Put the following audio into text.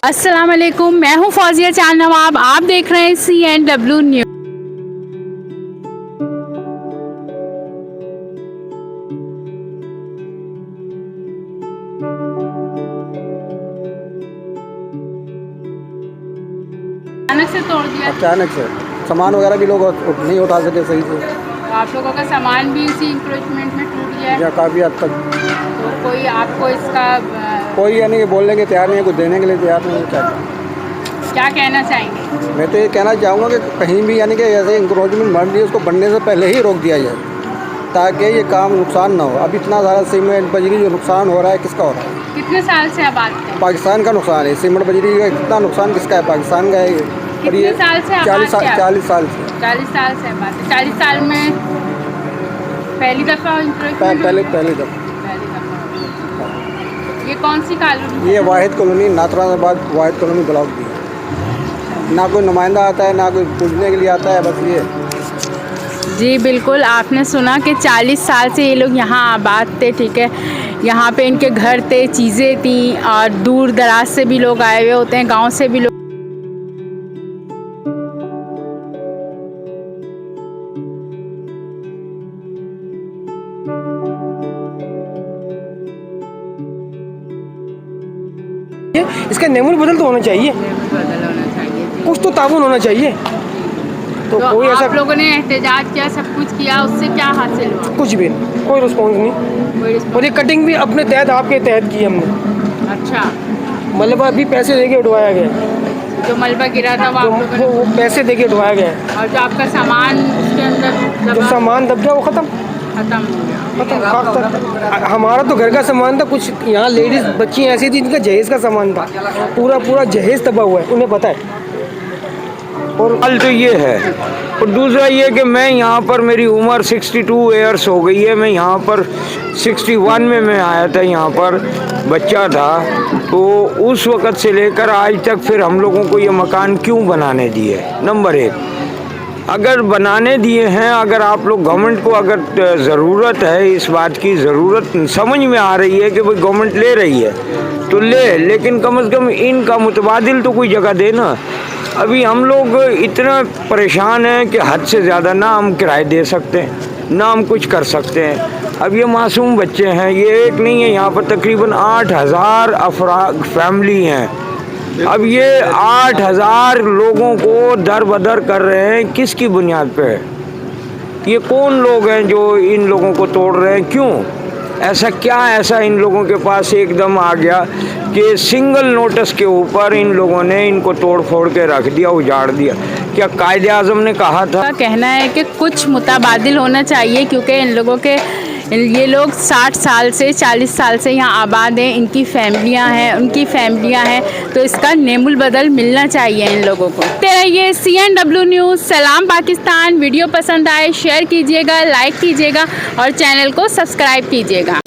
अस्सलाम वालेकुम, मैं हूँ फौजिया चांद नवाब। आप देख रहे हैं CNW न्यूज़। अचानक से तोड़ दिया। अचानक से सामान वगैरह भी लोग नहीं उठा सके सही से। तो आप लोगों का सामान भी इसी इंक्रोचमेंट में टूट गया है। या काफ़ी हद तक तो कोई आपको इसका कोई यानी कि बोलने के तैयार नहीं है, कुछ देने के लिए तैयार नहीं है। क्या कहना चाहेंगे? मैं तो ये कहना चाहूँगा कि कहीं भी यानी कि ऐसे इंक्रोचमेंट बढ़ रही है उसको बढ़ने से पहले ही रोक दिया जाए ताकि ये काम नुकसान ना हो। अब इतना सारा सीमेंट बजरी जो नुकसान हो रहा है किसका हो रहा है? कितने साल से आप आते हैं? पाकिस्तान का नुकसान है। सीमेंट बजरी का कितना नुकसान किसका है? पाकिस्तान का है। और ये कितने साल से आप 40 आते हैं? 40 साल से 40 साल से बात है। 40 साल में पहली दफ़ा पहले दफ़ा। ये कौन सी कॉलोनी? ये वाहिद कॉलोनी, नाथराबाद वाहिद कॉलोनी ब्लॉक दी है। ना कोई नुमाइंदा आता है ना कोई पूछने के लिए आता है, बस ये। जी बिल्कुल, आपने सुना कि 40 साल से ये लोग यहाँ आबाद थे, ठीक है। यहाँ पे इनके घर थे, चीज़ें थी, और दूर दराज से भी लोग आए हुए होते हैं, गांव से भी लोग। इसका नेमुल बदल तो होना चाहिए, बदल होना चाहिए। कुछ तो ताउन होना चाहिए। तो कोई ऐसा आप लोगों ने एहतजाज किया, सब कुछ किया, उससे क्या हासिल हुआ? कुछ भी नहीं, कोई रिस्पॉन्स नहीं। कोई रिस्पॉन्स? और ये कटिंग भी अपने तहत आपके तहत की हमने। अच्छा, मलबा भी पैसे देके उठवाया गया, जो मलबा गिरा था वो तो आप लोगों ने, वो पैसे देके उठवाया गया, और जो आपका सामान उसके अंदर जो सामान दब गया वो ख़त्म खत्म हो गया। खाक तक। हमारा तो घर का सामान था, कुछ यहाँ लेडीज़ बच्ची ऐसी थी जिनका जहेज़ का सामान था, पूरा जहेज़ दबा हुआ है, उन्हें पता है। और हाल तो ये है, और दूसरा ये कि मैं यहाँ पर, मेरी उम्र 62 ईयर्स हो गई है। मैं यहाँ पर 61 में मैं आया था, यहाँ पर बच्चा था। तो उस वक़्त से लेकर आज तक फिर हम लोगों को ये मकान क्यों बनाने दिए? नंबर 1, अगर बनाने दिए हैं, अगर आप लोग गवर्नमेंट को अगर ज़रूरत है, इस बात की ज़रूरत समझ में आ रही है कि भाई गवर्नमेंट ले रही है तो ले, लेकिन कम से कम इनका मुतबादिल तो कोई जगह दे ना। अभी हम लोग इतना परेशान हैं कि हद से ज़्यादा ना हम किराए दे सकते हैं ना हम कुछ कर सकते हैं। अब ये मासूम बच्चे हैं, ये एक नहीं है, यहाँ पर तकरीबन 8000 अफराद फैमिली हैं। अब ये 8000 लोगों को दर बदर कर रहे हैं, किसकी बुनियाद पे है? ये कौन लोग हैं जो इन लोगों को तोड़ रहे हैं? क्यों ऐसा, क्या ऐसा इन लोगों के पास एकदम आ गया कि सिंगल नोटिस के ऊपर इन लोगों ने इनको तोड़ फोड़ के रख दिया, उजाड़ दिया? क्या कायदे आज़म ने कहा था? कहना है कि कुछ मुतबादिल होना चाहिए, क्योंकि इन लोगों के, ये लोग 60 साल से 40 साल से यहाँ आबाद हैं, इनकी फैमिलियाँ हैं, उनकी फैमिलियाँ हैं, तो इसका नेमुल बदल मिलना चाहिए इन लोगों को। ये CNW न्यूज़। सलाम पाकिस्तान। वीडियो पसंद आए शेयर कीजिएगा, लाइक कीजिएगा और चैनल को सब्सक्राइब कीजिएगा।